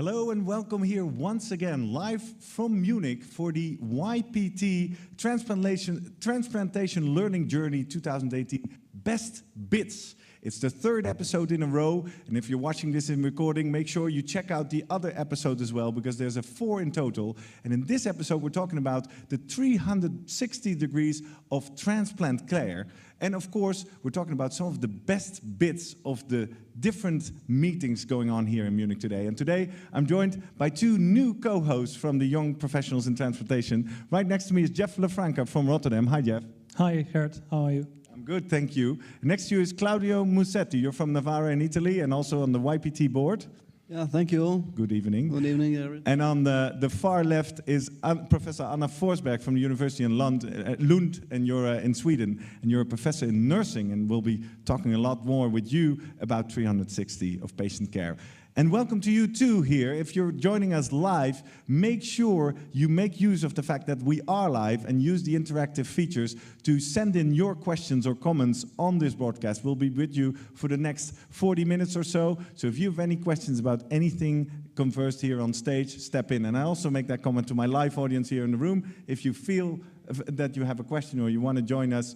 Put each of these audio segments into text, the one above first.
Hello and welcome here once again, live from Munich for the YPT Transplantation Learning Journey 2018 Best Bits. It's the third episode in a row, and if you're watching this in recording, make sure you check out the other episodes as well, because there's 4 in total. And in this episode, we're talking about the 360 degrees of transplant care. And of course, we're talking about some of the best bits of the different meetings going on here in Munich today. And today, I'm joined by 2 new co-hosts from the Young Professionals in Transplantation. Right next to me is Jeff Lafranca from Rotterdam. Hi, Jeff. Hi, Gerrit. How are you? I'm good, thank you. Next to you is Claudio Musetti. You're from Navarra in Italy and also on the YPT board. Yeah, thank you. Good evening. Good evening, Gerrit. And on the far left is Professor Anna Forsberg from the University in Lund, and you're in Sweden, and you're a professor in nursing, and we'll be talking a lot more with you about 360 of patient care. And welcome to you too here. If you're joining us live, make sure you make use of the fact that we are live and use the interactive features to send in your questions or comments on this broadcast. We'll be with you for the next 40 minutes or so. So if you have any questions about anything conversed here on stage, step in. And I also make that comment to my live audience here in the room. If you feel that you have a question or you want to join us,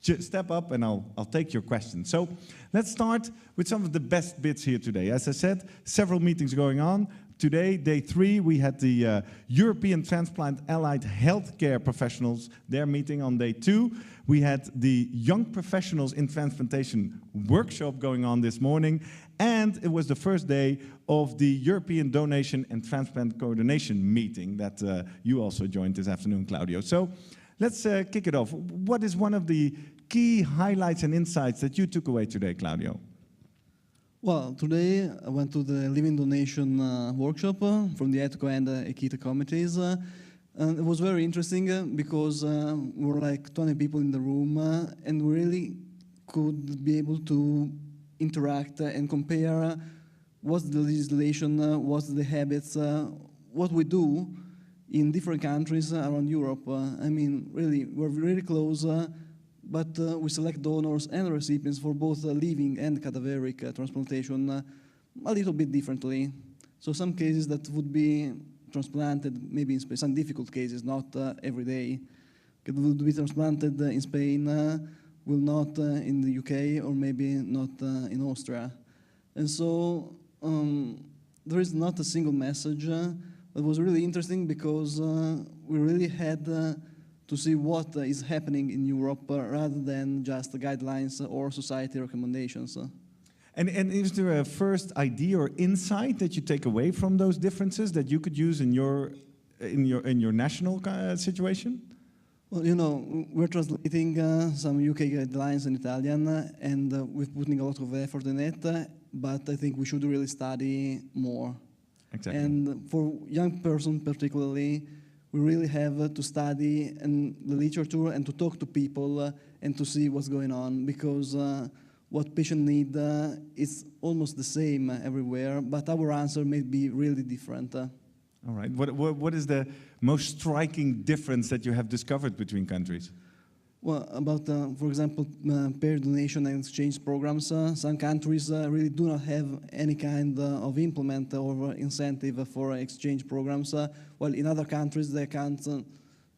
step up and I'll take your question. So let's start with some of the best bits here today. As I said, several meetings going on. Today, day 3, we had the European Transplant Allied Healthcare Professionals, their meeting on day 2. We had the Young Professionals in Transplantation workshop going on this morning. And it was the first day of the European Donation and Transplant Coordination meeting that you also joined this afternoon, Claudio. So let's kick it off. What is one of the key highlights and insights that you took away today, Claudio? Well, today I went to the living donation workshop from the ETCO and EKITA committees. And it was very interesting because we were like 20 people in the room and we really could be able to interact and compare what's the legislation, what's the habits, what we do in different countries around Europe. I mean, really, we're really close, but we select donors and recipients for both living and cadaveric transplantation a little bit differently. So some cases that would be transplanted, maybe in Spain, some difficult cases, not every day, it would be transplanted in Spain, will not in the UK, or maybe not in Austria. And so there is not a single message. It was really interesting because we really had to see what is happening in Europe rather than just the guidelines or society recommendations. And is there a first idea or insight that you take away from those differences that you could use in your national situation? Well, you know, we're translating some UK guidelines in Italian, and we're putting a lot of effort in it. But I think we should really study more. Exactly. And for young person particularly, we really have to study and the literature and to talk to people and to see what's going on, because what patients need is almost the same everywhere, but our answer may be really different. All right. What is the most striking difference that you have discovered between countries? Well, about, for example, pair donation and exchange programs, some countries really do not have any kind of implement or incentive for exchange programs, while in other countries they can't,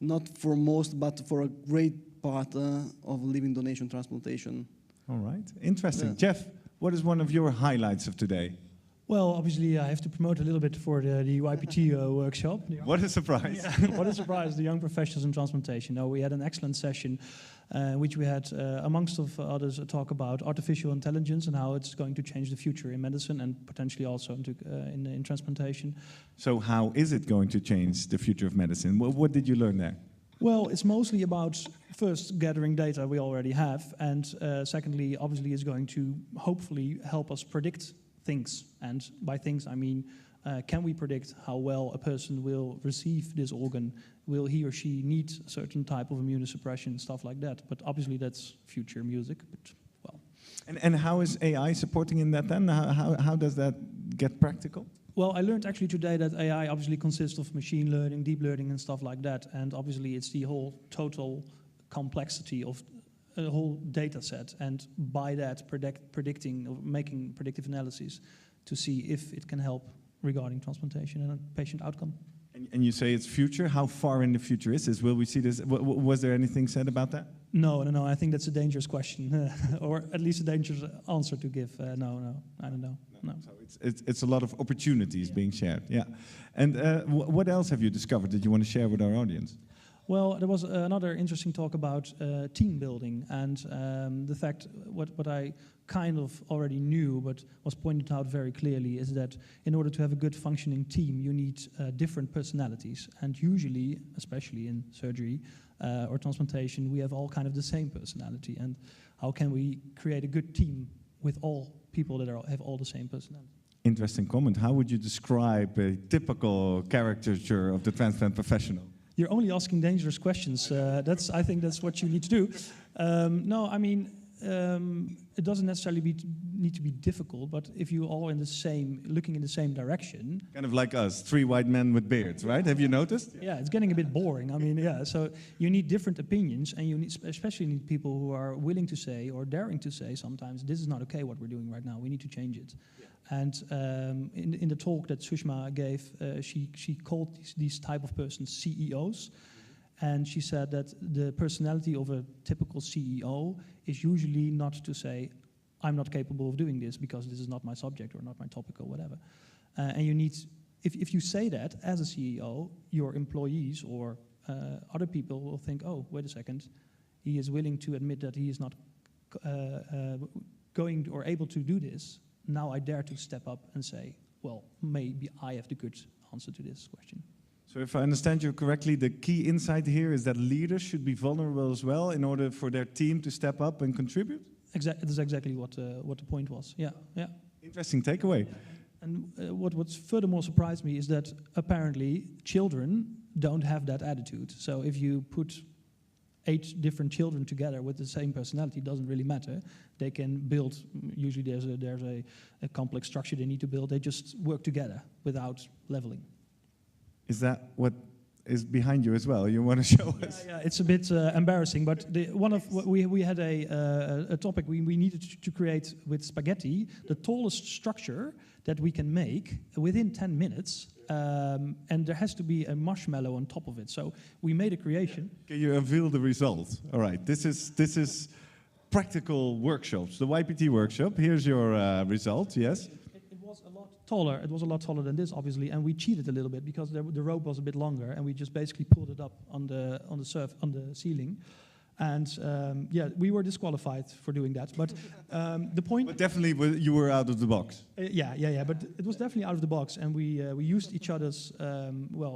not for most, but for a great part of living donation transplantation. All right, interesting. Yeah. Jeff, what is one of your highlights of today? Well, obviously, I have to promote a little bit for the YPT workshop. What a surprise. Yeah, what a surprise, the Young Professionals in Transplantation. No, we had an excellent session, which we had, amongst of others, a talk about artificial intelligence and how it's going to change the future in medicine and potentially also in transplantation. So how is it going to change the future of medicine? What did you learn there? Well, it's mostly about, first, gathering data we already have, and secondly, obviously, it's going to hopefully help us predict things. And by things, I mean, can we predict how well a person will receive this organ? Will he or she need a certain type of immunosuppression, stuff like that? But obviously, that's future music, but well. And how is AI supporting in that then? How does that get practical? Well, I learned actually today that AI obviously consists of machine learning, deep learning, and stuff like that. And obviously, it's the whole total complexity of a whole data set, and by that predicting or making predictive analysis to see if it can help regarding transplantation and patient outcome. And you say it's future. How far in the future is this? Will we see this? Was there anything said about that? No. I think that's a dangerous question, or at least a dangerous answer to give. No, I don't know. No. So it's a lot of opportunities being shared. Yeah. And what else have you discovered that you want to share with our audience? Well, there was another interesting talk about team building, and the fact what I kind of already knew, but was pointed out very clearly, is that in order to have a good functioning team, you need different personalities. And usually, especially in surgery or transplantation, we have all kind of the same personality. And how can we create a good team with all people that have all the same personality? Interesting comment. How would you describe a typical caricature of the transplant professional? You're only asking dangerous questions. I think that's what you need to do. No, I mean, it doesn't necessarily need to be difficult, but if you all looking in the same direction. Kind of like us, 3 white men with beards, right? Have you noticed? Yeah, it's getting a bit boring. I mean, yeah, so you need different opinions, and you especially need people who are willing to say or daring to say sometimes, this is not okay what we're doing right now, we need to change it. Yeah. And in the talk that Sushma gave, she called these type of persons CEOs. And she said that the personality of a typical CEO is usually not to say, I'm not capable of doing this because this is not my subject or not my topic or whatever. And you need, if you say that as a CEO, your employees or other people will think, oh, wait a second, he is willing to admit that he is not going or able to do this. Now I dare to step up and say, well, maybe I have the good answer to this question. So if I understand you correctly, the key insight here is that leaders should be vulnerable as well in order for their team to step up and contribute? That's exactly what the point was, yeah. Interesting takeaway. And what's furthermore surprised me is that apparently children don't have that attitude. So if you put 8 different children together with the same personality, it doesn't really matter. They can build, usually there's a complex structure they need to build, they just work together without leveling. Is that what is behind you as well? You want to show us? Yeah, it's a bit embarrassing, but we had a topic we needed to create with spaghetti, the tallest structure that we can make within 10 minutes, and there has to be a marshmallow on top of it. So we made a creation. Can you unveil the result? All right, this is practical workshops, the YPT workshop. Here's your result, yes? It was a lot taller. It was a lot taller than this, obviously, and we cheated a little bit because the rope was a bit longer, and we just basically pulled it up on the ceiling, and we were disqualified for doing that. But the point. But definitely, you were out of the box. Yeah. But it was definitely out of the box, and we used each other's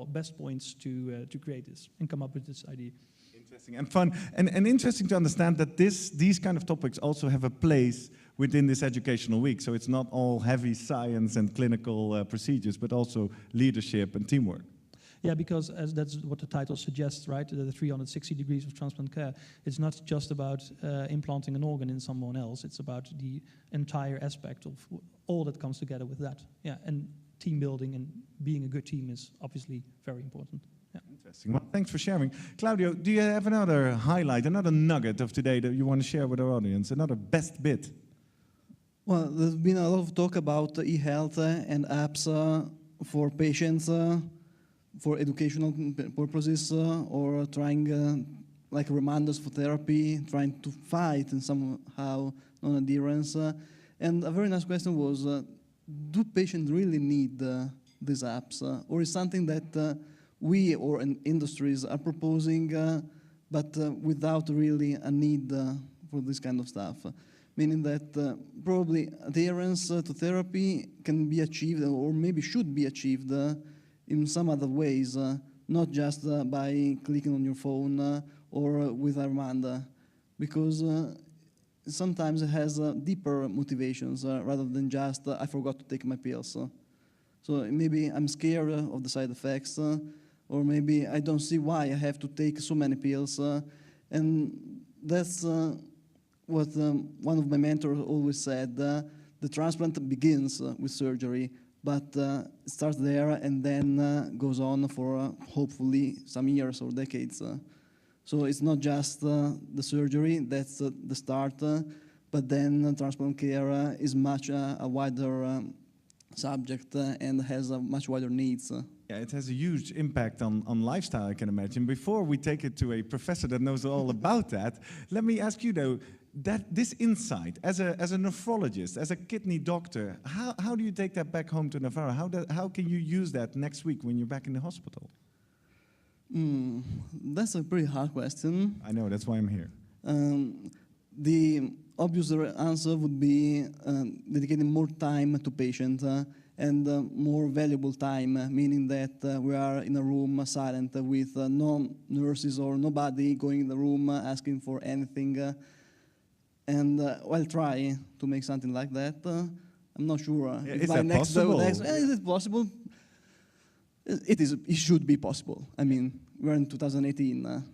best points to create this and come up with this idea. Interesting and fun, and interesting to understand that these kind of topics also have a place within this educational week. So it's not all heavy science and clinical procedures, but also leadership and teamwork. Yeah, because that's what the title suggests, right? The 360 degrees of transplant care. It's not just about implanting an organ in someone else. It's about the entire aspect of all that comes together with that. Yeah, and team building and being a good team is obviously very important. Yeah. Interesting. Well, thanks for sharing. Claudio, do you have another highlight, another nugget of today that you want to share with our audience, another best bit? Well, there's been a lot of talk about e-health and apps for patients, for educational purposes, or trying like reminders for therapy, trying to fight and somehow non-adherence. And a very nice question was, do patients really need these apps? Or is something that we or industries are proposing, but without really a need for this kind of stuff? Meaning that probably adherence to therapy can be achieved, or maybe should be achieved in some other ways, not just by clicking on your phone or with a reminder, because sometimes it has deeper motivations rather than just I forgot to take my pills. So maybe I'm scared of the side effects, or maybe I don't see why I have to take so many pills, and that's what one of my mentors always said, the transplant begins with surgery, but it starts there and then goes on for hopefully some years or decades. So it's not just the surgery, that's the start, but then transplant care is much a wider subject and has much wider needs. Yeah, it has a huge impact on lifestyle, I can imagine. Before we take it to a professor that knows all about that, let me ask you though, that this insight, as a nephrologist, as a kidney doctor, how do you take that back home to Navarra? How can you use that next week when you're back in the hospital? That's a pretty hard question. I know, that's why I'm here. The obvious answer would be dedicating more time to patient and more valuable time, meaning that we are in a room silent with no nurses or nobody going in the room asking for anything. And I'll try to make something like that. I'm not sure. Is that possible? Is it possible? It should be possible. I mean, we're in 2018.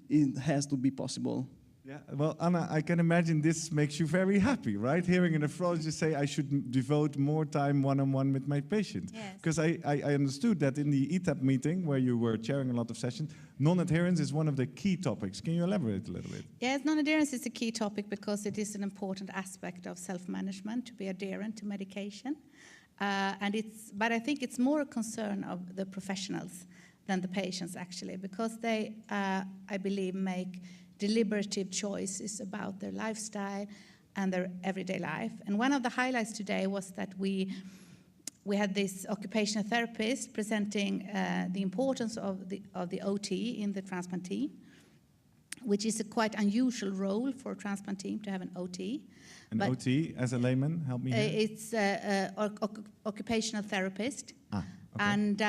It has to be possible. Yeah, well, Anna, I can imagine this makes you very happy, right? Hearing a nephrologist say, I should devote more time one-on-one with my patient. Yes. Because I understood that in the ETAP meeting, where you were chairing a lot of sessions, non-adherence is one of the key topics. Can you elaborate a little bit? Yes, non-adherence is a key topic because it is an important aspect of self-management, to be adherent to medication. But I think it's more a concern of the professionals than the patients, actually, because they, I believe, make deliberative choices about their lifestyle and their everyday life. And one of the highlights today was that we had this occupational therapist presenting the importance of the OT in the transplant team, which is a quite unusual role for a transplant team to have an OT. An OT, as a layman, help me here. It's occupational therapist. Okay. And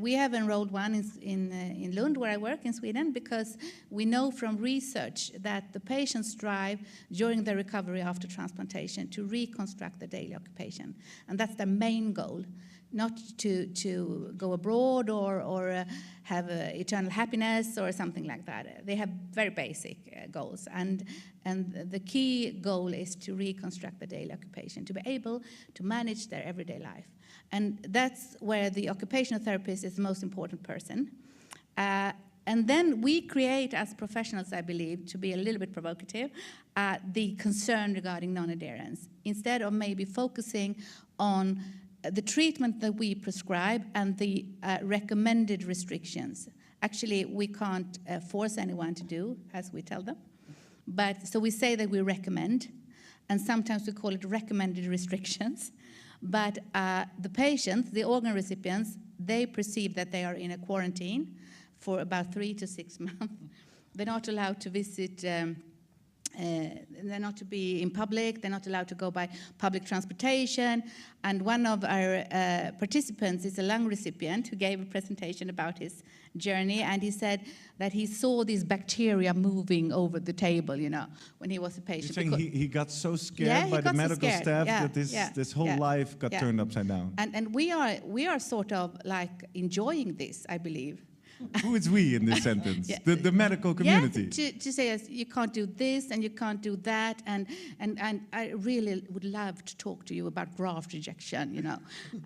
we have enrolled one in Lund, where I work in Sweden, because we know from research that the patients strive during their recovery after transplantation to reconstruct their daily occupation. And that's their main goal, not to go abroad or have eternal happiness or something like that. They have very basic goals. And the key goal is to reconstruct the daily occupation, to be able to manage their everyday life. And that's where the occupational therapist is the most important person. And then we create, as professionals, I believe, to be a little bit provocative, the concern regarding non-adherence, instead of maybe focusing on the treatment that we prescribe and the recommended restrictions. Actually, we can't force anyone to do as we tell them. But so we say that we recommend, and sometimes we call it recommended restrictions. But the patients, the organ recipients, they perceive that they are in a quarantine for about 3 to 6 months. They're not allowed to visit, they're not to be in public, they're not allowed to go by public transportation. And one of our participants is a lung recipient who gave a presentation about his journey, and he said that he saw these bacteria moving over the table, you know, when he was a patient. You're saying he got so scared by the medical staff that this whole life got turned upside down. And we are sort of like enjoying this, I believe. Who is we in this sentence? The medical community. Yeah, to say you can't do this and you can't do that, and I really would love to talk to you about graft rejection, you know,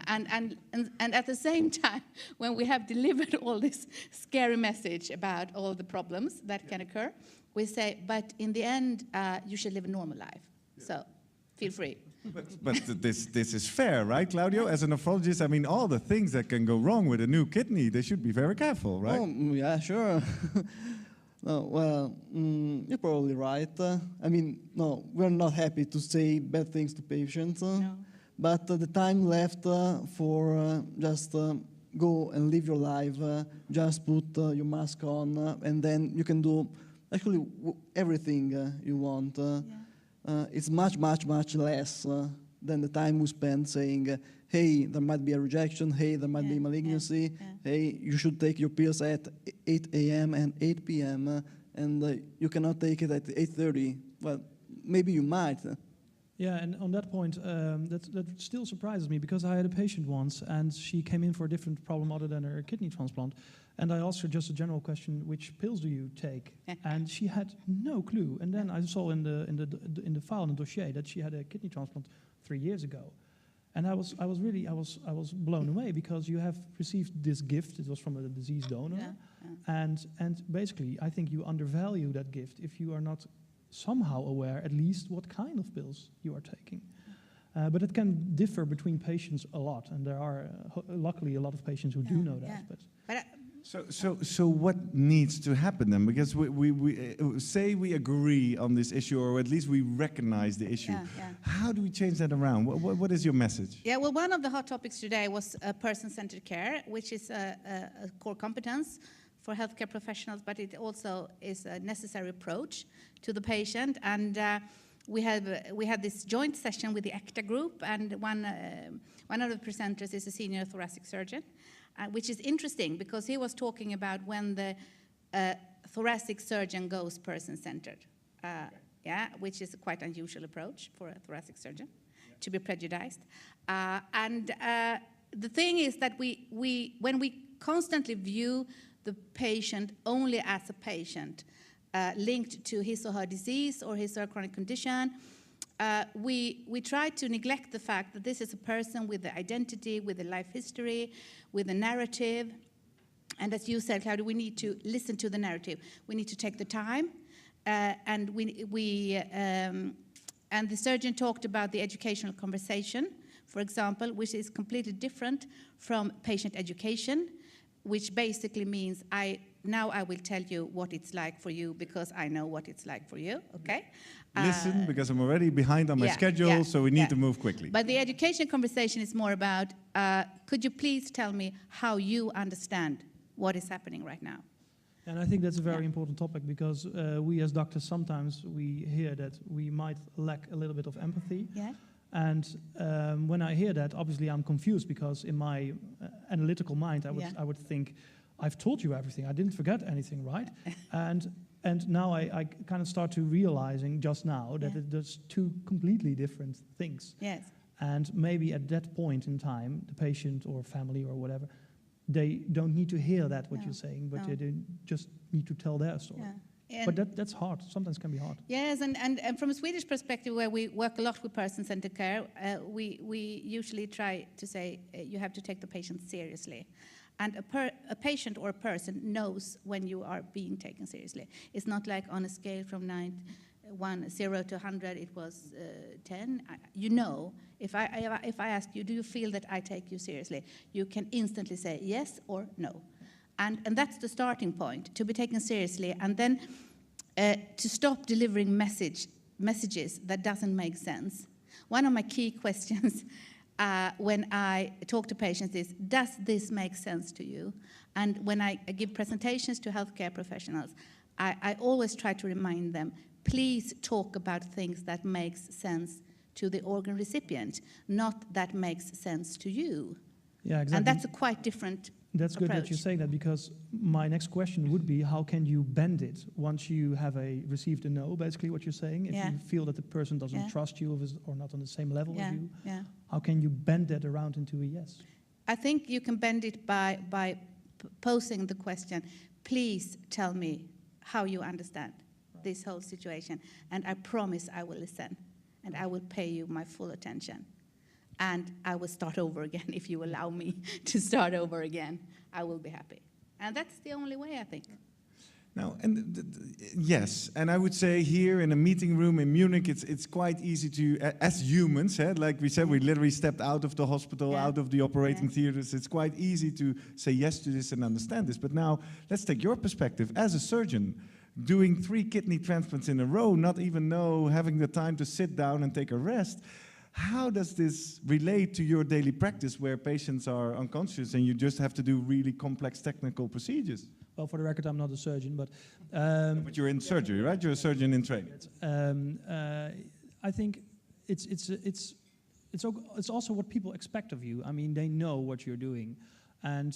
and at the same time, when we have delivered all this scary message about all the problems that can occur, we say, but in the end, you should live a normal life. So feel free. But this is fair, right, Claudio? As a nephrologist, I mean, all the things that can go wrong with a new kidney, they should be very careful, right? Oh, yeah, sure. No, well, you're probably right. I mean, no, we're not happy to say bad things to patients. No. But the time left for just go and live your life, just put your mask on, and then you can do actually everything you want. It's much, much, much less than the time we spend saying, hey, there might be a rejection, hey, there might be malignancy, hey, you should take your pills at 8 a.m. and 8 p.m., and you cannot take it at 8:30. Well, maybe you might. Yeah, and on that point, that still surprises me, because I had a patient once, and she came in for a different problem other than her kidney transplant. And I asked her just a general question: which pills do you take? And she had no clue. And then I saw in the file, in the dossier, that she had a kidney transplant 3 years ago. And I was blown away, because you have received this gift. It was from a deceased donor, and basically I think you undervalue that gift if you are not somehow aware, at least, what kind of pills you are taking. But it can differ between patients a lot, and there are luckily a lot of patients who do know that. But So what needs to happen then? Because we say we agree on this issue, or at least we recognize the issue. How do we change that around? What is your message? Yeah, well, one of the hot topics today was person-centered care, which is a core competence for healthcare professionals, but it also is a necessary approach to the patient. And we had this joint session with the ECTA group, and one of the presenters is a senior thoracic surgeon, which is interesting because he was talking about when the thoracic surgeon goes person-centered, which is a quite unusual approach for a thoracic surgeon to be prejudiced. The thing is that when we constantly view the patient only as a patient, linked to his or her disease or his or her chronic condition, we try to neglect the fact that this is a person with an identity, with a life history, with a narrative. And as you said, Claudio, we need to listen to the narrative. We need to take the time, and and the surgeon talked about the educational conversation, for example, which is completely different from patient education, which basically means now I will tell you what it's like for you because I know what it's like for you, okay? Listen, because I'm already behind on my schedule, so we need to move quickly. But the education conversation is more about, could you please tell me how you understand what is happening right now? And I think that's a very important topic because we as doctors sometimes we hear that we might lack a little bit of empathy. Yeah. And when I hear that, obviously I'm confused because in my analytical mind I would think, I've told you everything, I didn't forget anything, right? And now I kind of start to realizing just now that there's two completely different things. Yes. And maybe at that point in time, the patient or family or whatever, they don't need to hear that what you're saying, but they just need to tell their story. Yeah. But that's hard. Sometimes can be hard. Yes, and from a Swedish perspective, where we work a lot with person-centered care, we usually try to say you have to take the patient seriously. And a patient or a person knows when you are being taken seriously. It's not like on a scale from 0 to 100, it was 10. You know, if I ask you, do you feel that I take you seriously? You can instantly say yes or no. And that's the starting point, to be taken seriously, and then to stop delivering messages that doesn't make sense. One of my key questions when I talk to patients is, does this make sense to you? And when I give presentations to healthcare professionals, I always try to remind them, please talk about things that makes sense to the organ recipient, not that makes sense to you. Yeah, exactly. And that's a quite different That's good approach. that you say that, because my next question would be, how can you bend it once you have received a no, basically what you're saying? If you feel that the person doesn't trust you or not on the same level as you, how can you bend that around into a yes? I think you can bend it by posing the question, please tell me how you understand this whole situation, and I promise I will listen, and I will pay you my full attention. And I will start over again if you allow me to start over again. I will be happy. And that's the only way, I think. Now, yes, and I would say here in a meeting room in Munich, it's quite easy to, as humans, like we said, we literally stepped out of the hospital, out of the operating theaters. It's quite easy to say yes to this and understand this. But now, let's take your perspective as a surgeon, doing 3 kidney transplants in a row, not even having the time to sit down and take a rest. How does this relate to your daily practice where patients are unconscious and you just have to do really complex technical procedures? Well, for the record, I'm not a surgeon, but... but you're in surgery, right? You're a surgeon in training. I think it's also what people expect of you. I mean, they know what you're doing. And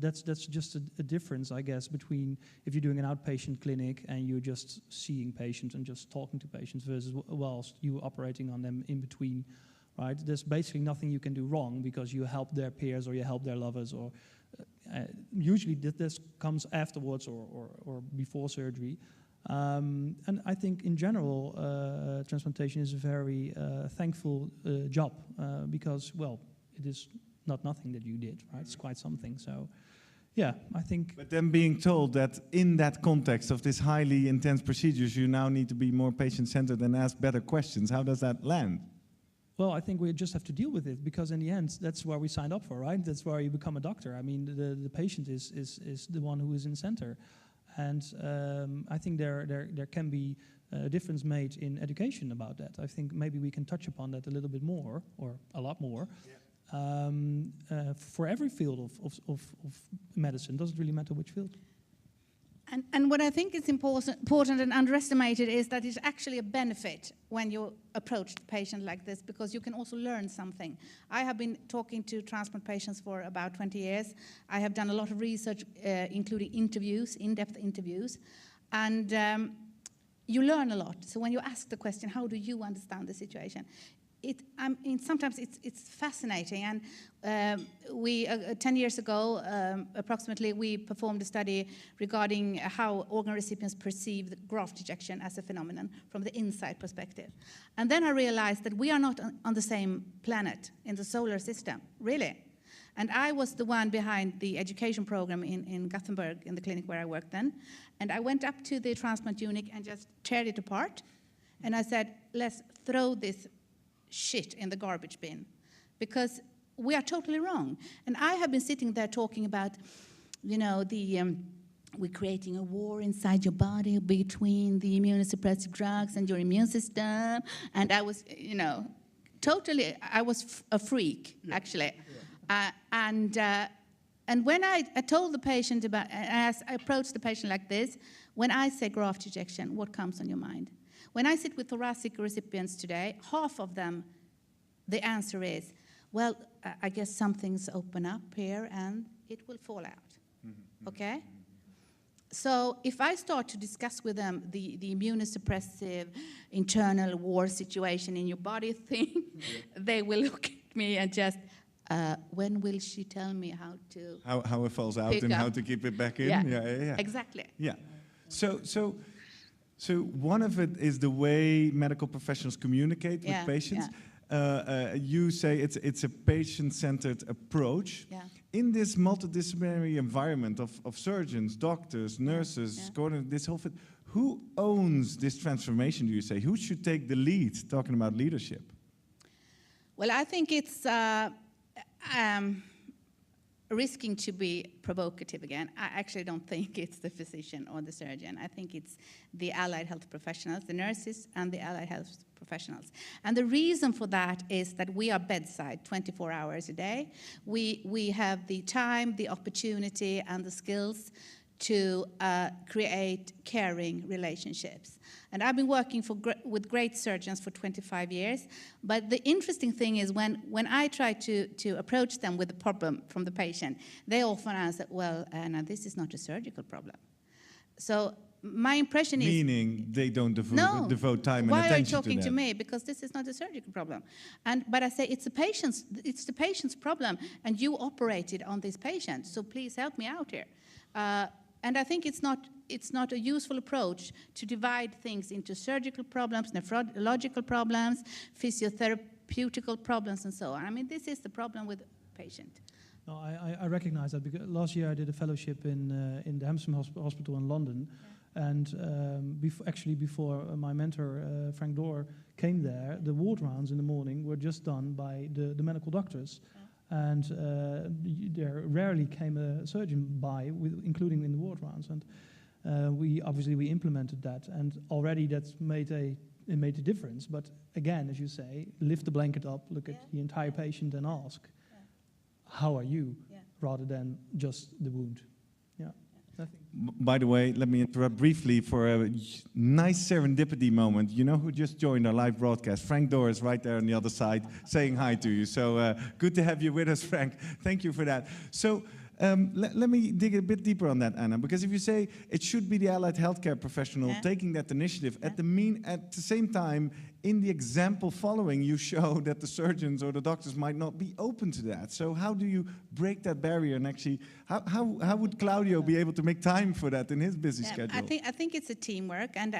that's just a difference, I guess, between if you're doing an outpatient clinic and you're just seeing patients and just talking to patients versus whilst you're operating on them in between, right? There's basically nothing you can do wrong because you help their peers or you help their lovers, or usually this comes afterwards or before surgery. And I think in general, transplantation is a very thankful job because, well, it is not nothing that you did, right? It's quite something. So, yeah, I think... But then being told that in that context of this highly intense procedures, you now need to be more patient-centered and ask better questions, how does that land? Well, I think we just have to deal with it, because in the end, that's where we signed up for, right? That's where you become a doctor. I mean, the patient is the one who is in the center. And I think there can be a difference made in education about that. I think maybe we can touch upon that a little bit more, or a lot more. Yeah. For every field of medicine, doesn't really matter which field. And what I think is important and underestimated is that it's actually a benefit when you approach the patient like this, because you can also learn something. I have been talking to transplant patients for about 20 years. I have done a lot of research, including interviews, in-depth interviews, and you learn a lot. So when you ask the question, how do you understand the situation? Sometimes it's fascinating, and 10 years ago, approximately, we performed a study regarding how organ recipients perceive the graft rejection as a phenomenon from the inside perspective. And then I realized that we are not on the same planet in the solar system, really. And I was the one behind the education program in Gothenburg, in the clinic where I worked then. And I went up to the transplant unit and just teared it apart. And I said, let's throw this shit in the garbage bin, because we are totally wrong. And I have been sitting there talking about, you know, we're creating a war inside your body between the immunosuppressive drugs and your immune system. And I was, you know, totally, I was a freak, actually. Yeah. And when I told the patient about, I approached the patient like this, when I say graft rejection, what comes on your mind? When I sit with thoracic recipients today, half of them, the answer is, well, I guess something's open up here and it will fall out, okay? So if I start to discuss with them the immunosuppressive internal war situation in your body thing, they will look at me and just, when will she tell me how to... How it falls out and how to keep it back in? Yeah. Exactly. Yeah. So one of it is the way medical professionals communicate with patients. Yeah. You say it's a patient-centered approach. Yeah. In this multidisciplinary environment of surgeons, doctors, nurses, this whole thing, who owns this transformation, do you say? Who should take the lead, talking about leadership? Well, I think it's risking to be provocative again. I actually don't think it's the physician or the surgeon. I think it's the allied health professionals, the nurses and the allied health professionals. And the reason for that is that we are bedside 24 hours a day. We have the time, the opportunity and the skills to create caring relationships. And I've been working with great surgeons for 25 years, but the interesting thing is when I try to approach them with a problem from the patient, they often answer, well, Anna, this is not a surgical problem. So my impression is... Meaning they don't devote time and attention to that. Why are you talking to me? Because this is not a surgical problem. But I say, it's the patient's problem, and you operated on this patient, so please help me out here. And I think it's not a useful approach to divide things into surgical problems, nephrological problems, physiotherapeutical problems, and so on. I mean, this is the problem with the patient. No, I recognize that, because last year I did a fellowship in the Hampstead Hospital in London, and before my mentor Frank Dorr came there, the ward rounds in the morning were just done by the medical doctors. And there rarely came a surgeon by, including in the ward rounds. And we implemented that, and already that's made a difference. But again, as you say, lift the blanket up, look at the entire patient, and ask, "How are you?" rather than just the wound. By the way, let me interrupt briefly for a nice serendipity moment. You know who just joined our live broadcast? Frank Dorr is right there on the other side saying hi to you. So good to have you with us, Frank. Thank you for that. So let me dig a bit deeper on that, Anna, because if you say it should be the allied healthcare professional taking that initiative, at the same time, in the example following, you show that the surgeons or the doctors might not be open to that. So how do you break that barrier, and actually, how would Claudio be able to make time for that in his busy schedule? I think it's a teamwork, and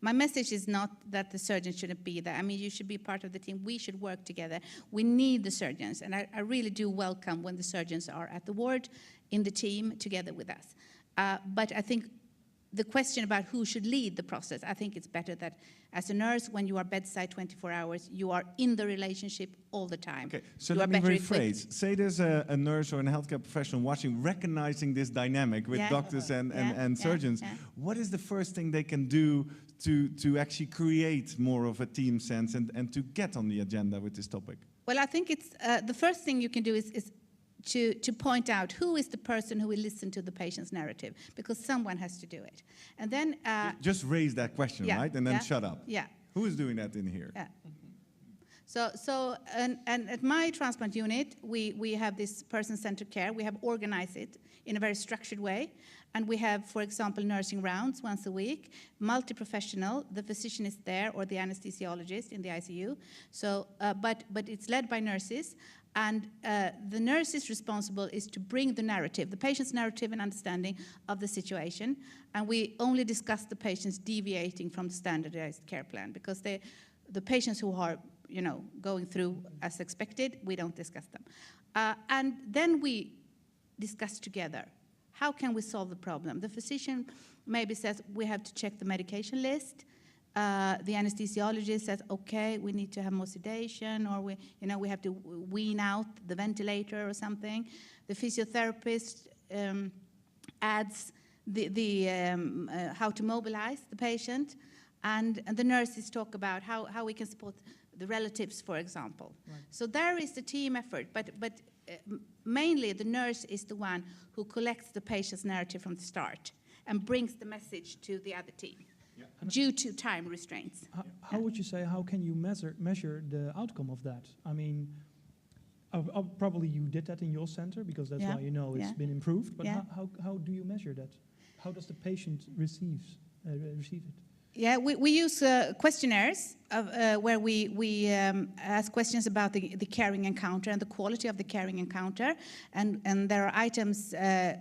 my message is not that the surgeon shouldn't be there. I mean, you should be part of the team. We should work together. We need the surgeons, and I really do welcome when the surgeons are at the ward in the team together with us. But I think the question about who should lead the process, I think it's better that as a nurse, when you are bedside 24 hours, you are in the relationship all the time. Okay, so you let me better rephrase. equipped. Say there's a nurse or a healthcare professional watching, recognizing this dynamic with doctors and surgeons. Yeah. What is the first thing they can do to actually create more of a team sense and to get on the agenda with this topic? Well, I think it's the first thing you can do is to point out who is the person who will listen to the patient's narrative, because someone has to do it. And then... Just raise that question, right? And then shut up. Yeah. Who is doing that in here? Yeah. And at my transplant unit, we have this person-centered care. We have organized it in a very structured way. And we have, for example, nursing rounds once a week, multi-professional. The physician is there, or the anesthesiologist in the ICU. So, but it's led by nurses. And the nurse is responsible is to bring the narrative, the patient's narrative and understanding of the situation. And we only discuss the patients deviating from the standardized care plan, because the patients who are, going through as expected, we don't discuss them. And then we discuss together. How can we solve the problem? The physician maybe says we have to check the medication list. The anesthesiologist says, okay, we need to have more sedation, or we have to wean out the ventilator or something. The physiotherapist adds how to mobilize the patient, and the nurses talk about how we can support the relatives, for example. Right. So there is a team effort, but mainly the nurse is the one who collects the patient's narrative from the start and brings the message to the other team. Due to time restraints. How would you say, how can you measure the outcome of that? I mean, probably you did that in your center, because that's why it's been improved, but how do you measure that? How does the patient receive it? Yeah, we use questionnaires where we ask questions about the caring encounter and the quality of the caring encounter. And there are items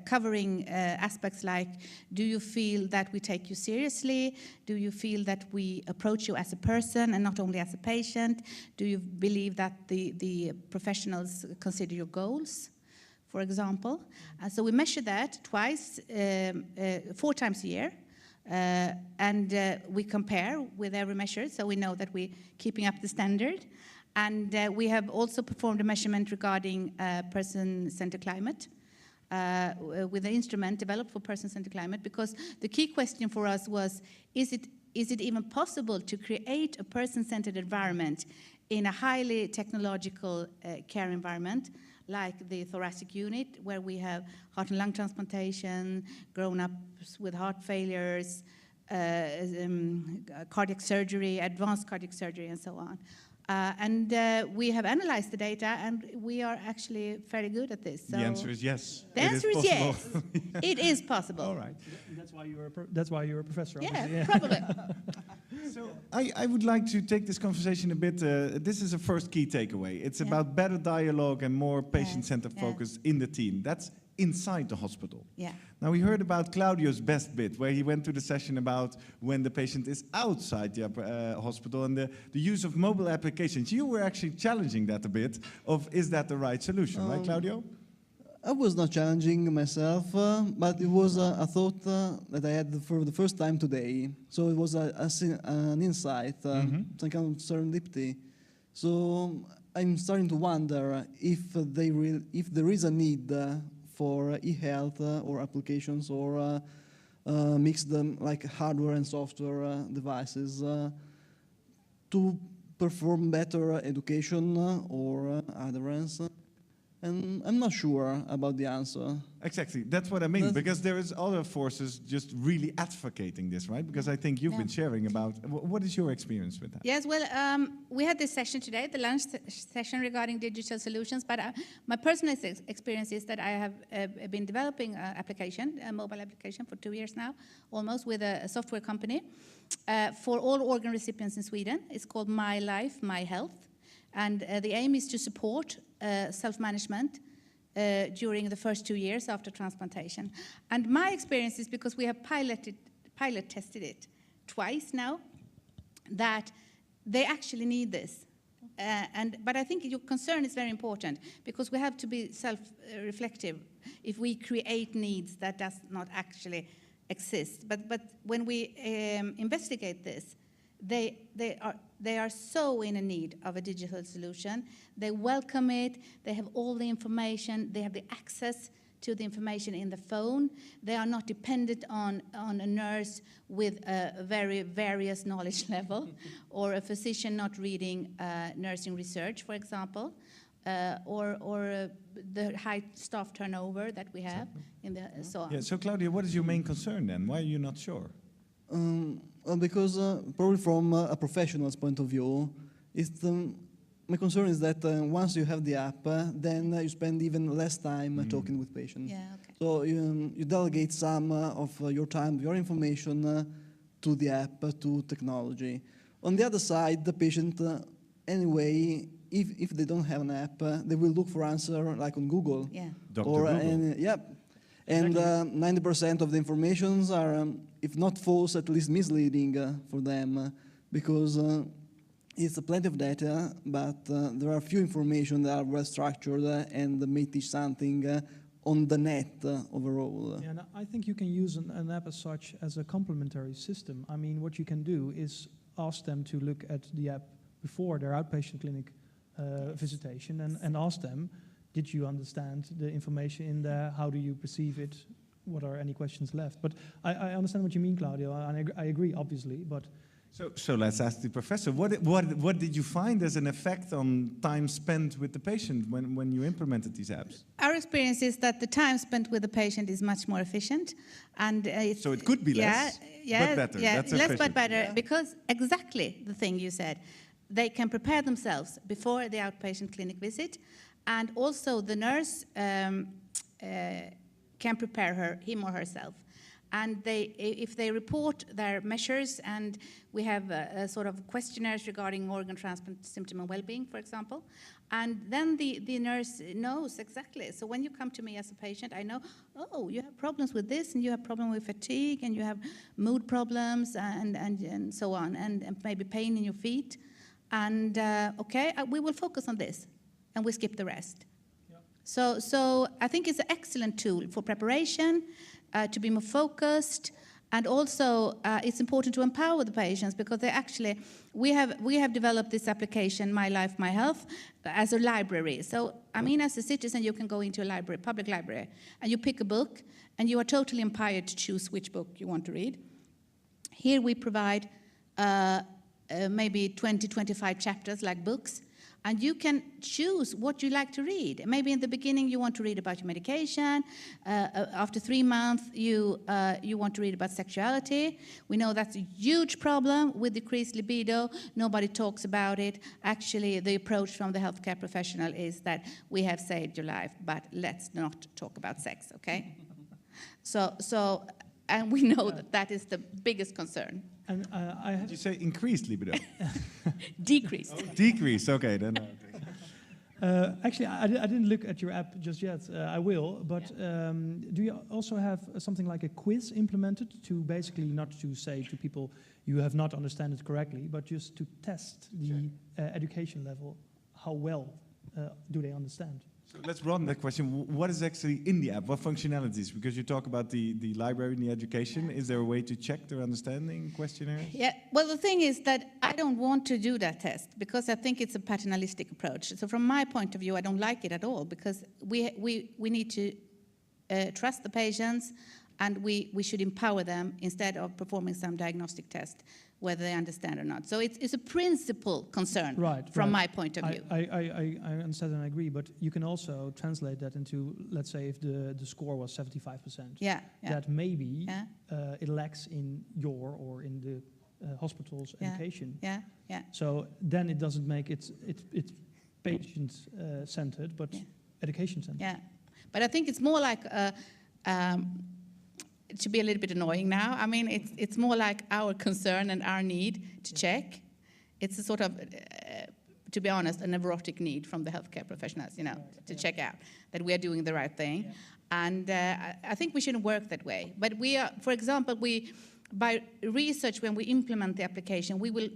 covering aspects like, do you feel that we take you seriously? Do you feel that we approach you as a person and not only as a patient? Do you believe that the professionals consider your goals, for example? So we measure that twice, 4 times a year. And we compare with every measure, so we know that we're keeping up the standard. And we have also performed a measurement regarding person-centered climate with an instrument developed for person-centered climate, because the key question for us was, is it even possible to create a person-centered environment in a highly technological care environment, like the thoracic unit, where we have heart and lung transplantation, grown-ups with heart failures, cardiac surgery, advanced cardiac surgery, and so on. And we have analyzed the data, and we are actually fairly good at this. So the answer is yes. The answer is yes. It is possible. All right. That's why you're a professor. Yeah, probably. So I would like to take this conversation a bit. This is a first key takeaway. It's about better dialogue and more patient-centered focus in the team. That's inside the hospital. Yeah. Now, we heard about Claudio's best bit, where he went to the session about when the patient is outside the hospital and the use of mobile applications. You were actually challenging that a bit of, is that the right solution, right, Claudio? I was not challenging myself, but it was a thought that I had for the first time today. So it was an insight, some kind of serendipity. So I'm starting to wonder if there is a need for e-health or applications or mix them like hardware and software devices to perform better education or adherence. And I'm not sure about the answer. Exactly, that's what I mean, because there is other forces just really advocating this, right? Because I think you've been sharing about, what is your experience with that? Yes, well, we had this session today, the lunch session regarding digital solutions, but my personal experience is that I have been developing an application, a mobile application for 2 years now, almost, with a software company for all organ recipients in Sweden. It's called My Life, My Health. And the aim is to support self-management during the first 2 years after transplantation. And my experience is, because we have pilot tested it twice now, that they actually need this. But I think your concern is very important, because we have to be self-reflective if we create needs that does not actually exists. But when we investigate this, they are so in a need of a digital solution. They welcome it. They have all the information. They have the access to the information in the phone. They are not dependent on a nurse with a very various knowledge level, or a physician not reading nursing research, for example, or the high staff turnover that we have in the so on. Yeah. So Claudio, what is your main concern then? Why are you not sure? Well, because probably from a professional's point of view, my concern is that once you have the app, then you spend even less time talking with patients. Yeah, okay. So you delegate some of your time, your information to the app, to technology. On the other side, the patient, anyway, if they don't have an app, they will look for answer like on Google. Yeah. Dr. Or, Google. And 90% of the informations are, if not false, at least misleading for them, because it's plenty of data, but there are few information that are well structured and may teach something on the net overall. Yeah, and I think you can use an app as such as a complementary system. I mean, what you can do is ask them to look at the app before their outpatient clinic visitation and ask them, did you understand the information in there? How do you perceive it? What are any questions left? But I understand what you mean, Claudio, and I agree, obviously, but... So let's ask the professor, what did you find as an effect on time spent with the patient when you implemented these apps? Our experience is that the time spent with the patient is much more efficient, and So it could be less, but better. Yeah, That's less efficient. but better, because exactly the thing you said, they can prepare themselves before the outpatient clinic visit, and also the nurse can prepare him or herself. And if they report their measures, and we have a sort of questionnaires regarding organ transplant symptom and well-being, for example, and then the nurse knows exactly. So when you come to me as a patient, I know, oh, you have problems with this, and you have problem with fatigue, and you have mood problems, and so on, and maybe pain in your feet. And okay, we will focus on this, and we skip the rest. Yeah. So I think it's an excellent tool for preparation, to be more focused, and also it's important to empower the patients, because they actually, we have developed this application, My Life, My Health, as a library. So I mean, as a citizen, you can go into a library, public library, and you pick a book, and you are totally empowered to choose which book you want to read. Here we provide maybe 20, 25 chapters like books, and you can choose what you like to read. Maybe in the beginning you want to read about your medication. After 3 months you want to read about sexuality. We know that's a huge problem with decreased libido. Nobody talks about it. Actually, the approach from the healthcare professional is that we have saved your life, but let's not talk about sex, okay? So and we know that is the biggest concern. And Did you say increased libido? Decreased. Oh, decreased, okay. Then. Actually, I didn't look at your app just yet. I will, but do you also have something like a quiz implemented to basically not to say to people you have not understood it correctly, but just to test the education level, how well do they understand? So let's run that question. What is actually in the app? What functionalities? Because you talk about the library and the education. Is there a way to check their understanding questionnaires? Yeah, well, the thing is that I don't want to do that test, because I think it's a paternalistic approach. So from my point of view, I don't like it at all, because we need to trust the patients, and we should empower them instead of performing some diagnostic test, whether they understand or not. So it's a principal concern from my point of view. I understand and I agree, but you can also translate that into, let's say, if the score was 75%, that maybe it lacks in your or in the hospital's education. So then it doesn't make it patient-centered, but education-centered. Yeah, but I think it's more like to be a little bit annoying now. I mean, it's more like our concern and our need to check. It's a sort of, to be honest, a neurotic need from the healthcare professionals, to check out that we are doing the right thing. Yeah. And I think we shouldn't work that way. But we are, for example, by research, when we implement the application, we will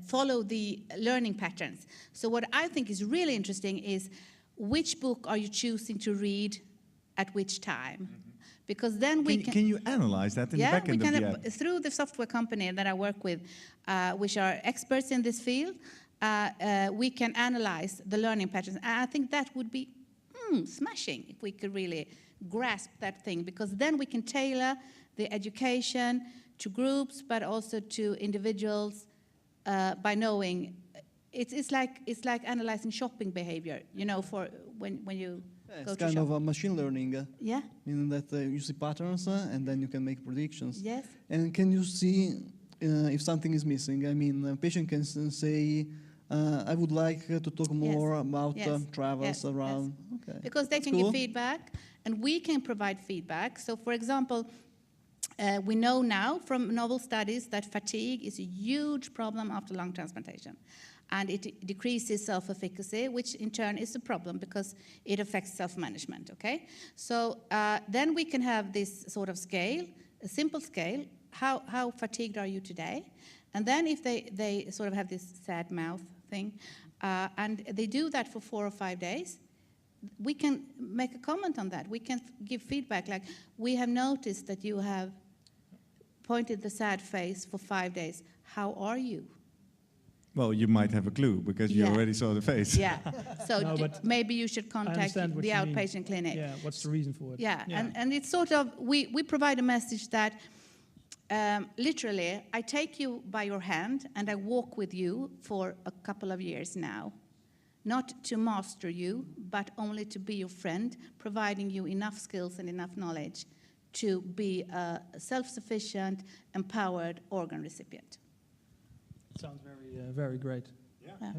follow the learning patterns. So what I think is really interesting is which book are you choosing to read at which time? Mm-hmm. because then we Can you analyze that in the back end of the app? Through the software company that I work with, which are experts in this field, we can analyze the learning patterns. And I think that would be smashing if we could really grasp that thing, because then we can tailor the education to groups, but also to individuals by knowing. It's like analyzing shopping behavior, you know, for when you go it's to kind shop. of a machine learning. Yeah. Meaning that you see patterns and then you can make predictions. Yes. And can you see if something is missing? I mean, a patient can say, I would like to talk more about travels around. Yes. Okay. Because they That's can cool. give feedback, and we can provide feedback. So, for example, we know now from novel studies that fatigue is a huge problem after lung transplantation. And it decreases self-efficacy, which in turn is a problem because it affects self-management, okay? So then we can have this sort of scale, a simple scale. How fatigued are you today? And then if they sort of have this sad mouth thing, and they do that for 4 or 5 days, we can make a comment on that. We can give feedback, like, we have noticed that you have pointed the sad face for 5 days. How are you? Well, you might have a clue because you already saw the face. Yeah, so No, but maybe you should contact the what you mean. outpatient clinic. Yeah, what's the reason for it? Yeah, and it's sort of, we provide a message that literally, I take you by your hand and I walk with you for a couple of years now. Not to master you, but only to be your friend, providing you enough skills and enough knowledge to be a self-sufficient, empowered organ recipient. Sounds very, very great. Yeah.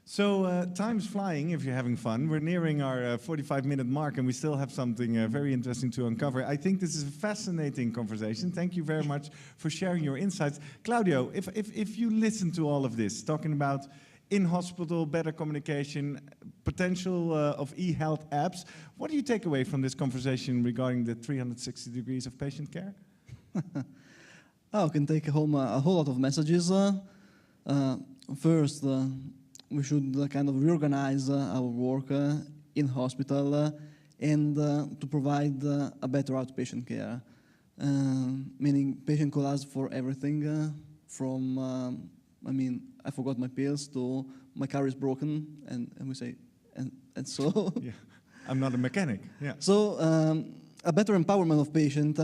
So time's flying if you're having fun. We're nearing our 45-minute mark and we still have something very interesting to uncover. I think this is a fascinating conversation. Thank you very much for sharing your insights. Claudio, if you listen to all of this, talking about in-hospital, better communication, potential of e-health apps, what do you take away from this conversation regarding the 360 degrees of patient care? I can take home a whole lot of messages. First, we should kind of reorganize our work in hospital and to provide a better outpatient care. Meaning patient could ask for everything from, I mean, I forgot my pills to my car is broken, and we say, and so. Yeah. I'm not a mechanic. Yeah. So a better empowerment of patient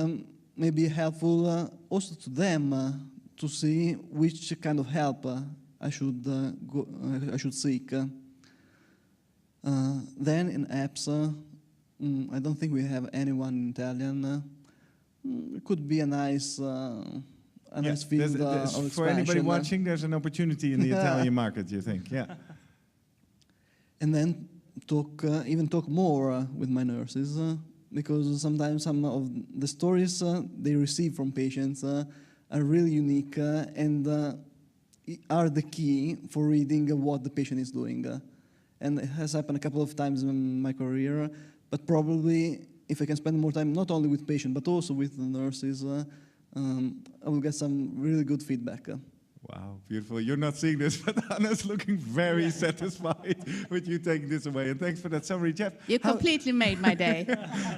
may be helpful also to them to see which kind of help I should seek. Then in apps, I don't think we have anyone in Italian. It could be a nice field of expansion. For anybody watching, there's an opportunity in the Italian market, you think? Yeah. And then even talk more with my nurses, because sometimes some of the stories they receive from patients are really unique and are the key for reading what the patient is doing. And it has happened a couple of times in my career, but probably if I can spend more time not only with patients but also with the nurses, I will get some really good feedback. Wow, beautiful. You're not seeing this, but Anna's looking very satisfied with you taking this away. And thanks for that summary, Jeff. You completely made my day.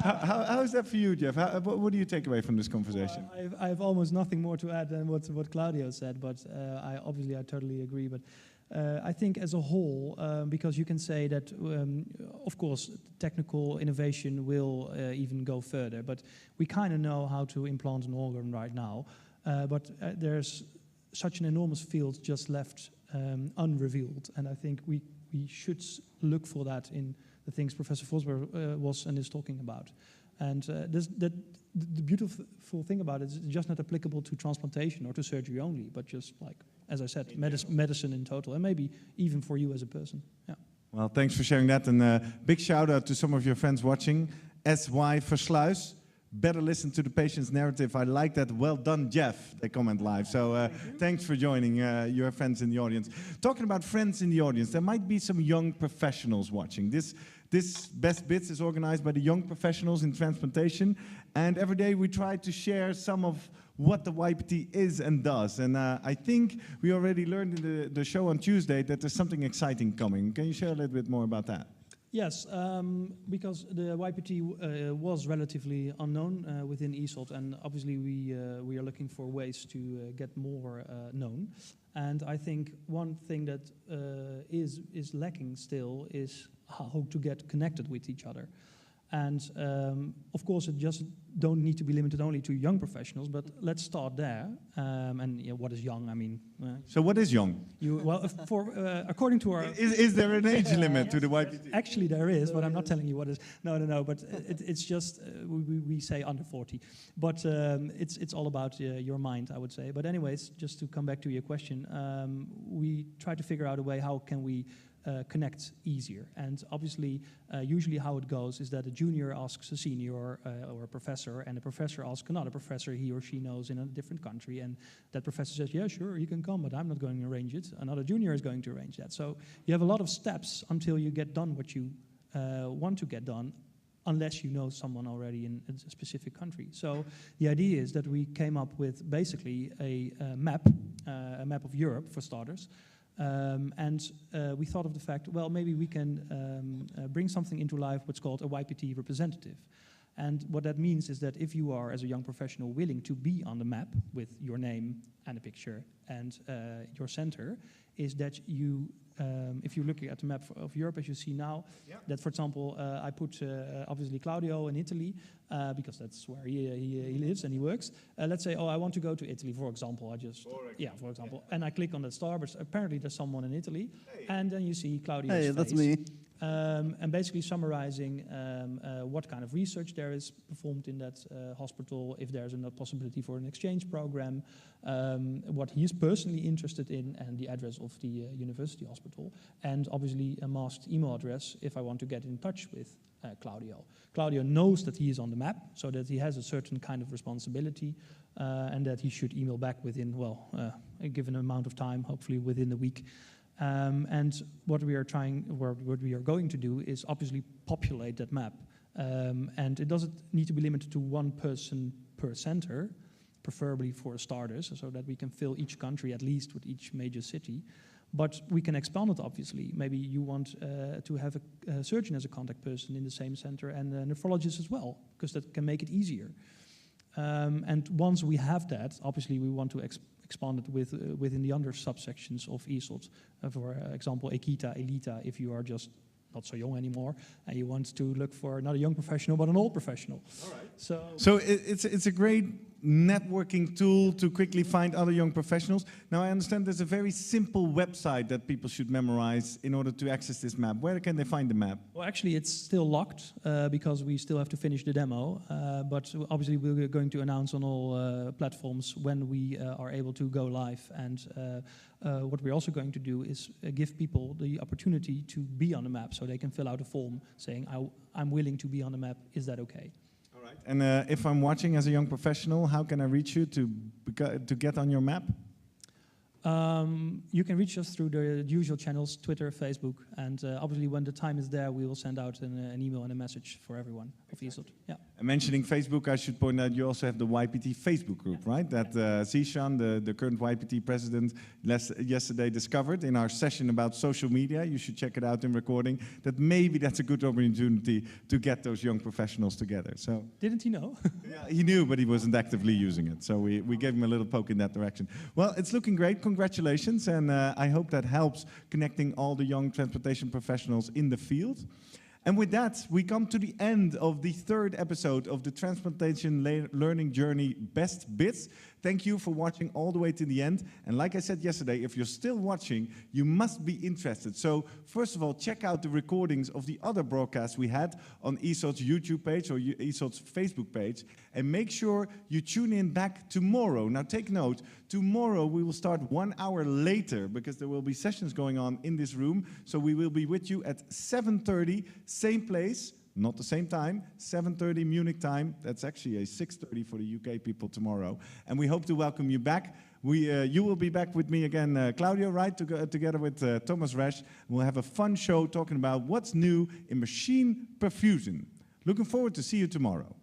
How is that for you, Jeff? What do you take away from this conversation? Well, I have almost nothing more to add than what Claudio said, but I totally agree. But I think as a whole, because you can say that, of course, technical innovation will even go further, but we kind of know how to implant an organ right now. But there's such an enormous field just left unrevealed, and I think we should look for that in the things Professor Forsberg was and is talking about. And the beautiful thing about it is it's just not applicable to transplantation or to surgery only, but just like, as I said, medicine in total, and maybe even for you as a person. Yeah. Well, thanks for sharing that, and big shout out to some of your friends watching. S.Y. Versluis. Better listen to the patient's narrative. I like that. Well done, Jeff. They comment live. So thanks for joining your friends in the audience. Talking about friends in the audience, there might be some young professionals watching. This Best Bits is organized by the young professionals in transplantation. And every day we try to share some of what the YPT is and does. And I think we already learned in the show on Tuesday that there's something exciting coming. Can you share a little bit more about that? Yes, because the YPT was relatively unknown within ESOT, and obviously we are looking for ways to get more known. And I think one thing that is lacking still is how to get connected with each other. And of course, it just don't need to be limited only to young professionals, but let's start there. And what is young? I mean, so what is young? According to our is there an age limit to the YPT? Actually, there is, but I'm not telling you what is. No. But it's just we say under 40, but it's all about your mind, I would say. But anyways, just to come back to your question, we try to figure out a way how can we connect easier. And obviously, usually how it goes is that a junior asks a senior or a professor, and a professor asks another professor he or she knows in a different country, and that professor says, yeah, sure, you can come, but I'm not going to arrange it. Another junior is going to arrange that. So you have a lot of steps until you get done what you want to get done, unless you know someone already in a specific country. So the idea is that we came up with basically a map of Europe, for starters. And we thought of the fact, well, maybe we can bring something into life what's called a YPT representative. And what that means is that if you are, as a young professional, willing to be on the map with your name and a picture and your center, is that you, if you're looking at the map of Europe, as you see now, that, for example, I put obviously Claudio in Italy, because that's where he lives and he works. Let's say, I want to go to Italy, for example. For example. And I click on that star, but apparently there's someone in Italy. Hey. And then you see Claudio's face. That's me. And basically summarizing what kind of research there is performed in that hospital, if there's a possibility for an exchange program, what he is personally interested in, and the address of the university hospital, and obviously a masked email address if I want to get in touch with Claudio. Claudio knows that he is on the map, so that he has a certain kind of responsibility, and that he should email back within, a given amount of time, hopefully within the week. And what we are going to do is obviously populate that map. And it doesn't need to be limited to one person per center, preferably for starters, so that we can fill each country at least with each major city. But we can expand it, obviously. Maybe you want to have a surgeon as a contact person in the same center, and a nephrologist as well, because that can make it easier. And once we have that, obviously we want to expand it within the other subsections of ESOT. For example, Ekita, Elita, if you are just not so young anymore, and you want to look for not a young professional, but an old professional. All right. So it's a great networking tool to quickly find other young professionals. Now, I understand there's a very simple website that people should memorize in order to access this map. Where can they find the map? Well, actually, it's still locked because we still have to finish the demo. But obviously, we're going to announce on all platforms when we are able to go live. And what we're also going to do is give people the opportunity to be on the map, so they can fill out a form saying, I'm willing to be on the map. Is that okay? All right. And if I'm watching as a young professional, how can I reach you to get on your map? You can reach us through the usual channels, Twitter, Facebook, and obviously when the time is there, we will send out an email and a message for everyone of ESOT. Yeah. And mentioning Facebook, I should point out you also have the YPT Facebook group, right? That Zishan, the current YPT president, yesterday discovered in our session about social media. You should check it out in recording. That maybe that's a good opportunity to get those young professionals together. So didn't he know? Yeah, he knew, but he wasn't actively using it. So we gave him a little poke in that direction. Well, it's looking great. Congratulations, and I hope that helps connecting all the young transplantation professionals in the field. And with that, we come to the end of the third episode of the Transplantation Learning Journey Best Bits. Thank you for watching all the way to the end. And like I said yesterday, if you're still watching, you must be interested. So first of all, check out the recordings of the other broadcasts we had on ESOT's YouTube page or ESOT's Facebook page. And make sure you tune in back tomorrow. Now take note, tomorrow we will start 1 hour later because there will be sessions going on in this room. So we will be with you at 7:30, same place. Not the same time, 7:30 Munich time. That's actually a 6:30 for the UK people tomorrow. And we hope to welcome you back. You will be back with me again, Claudio, right? Together with Thomas Resch. We'll have a fun show talking about what's new in machine perfusion. Looking forward to see you tomorrow.